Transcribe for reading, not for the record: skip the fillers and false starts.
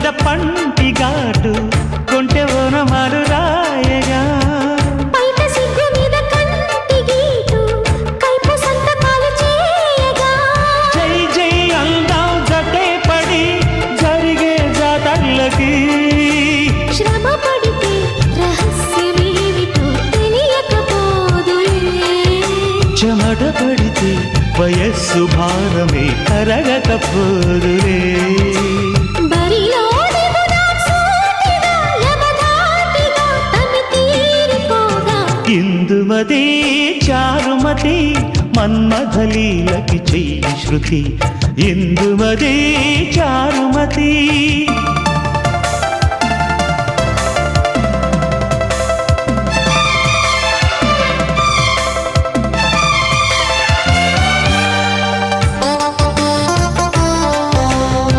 మీద పంటి ఘాటు కొంటె ఓనమాలు రాయగా బయట సిగ్గు మీద కంటి గీటు కైపు సంతకాలు చేయగా జై జై అందాం జటే పడి జరిగే జాతర్లకి శ్రమ పడితే రహస్యమేమిటో తెలియకపోదులే చెమట పడితే వయస్సు భారమే కరగకపోదులే బరిలో దిగుదాం సూటిగా యమధాటిగా తమి తీరిపోగా ఇందుమతి చారుమతి మన్మథలీలకి చెయ్యి శృతి ఇందుమతి చారుమతి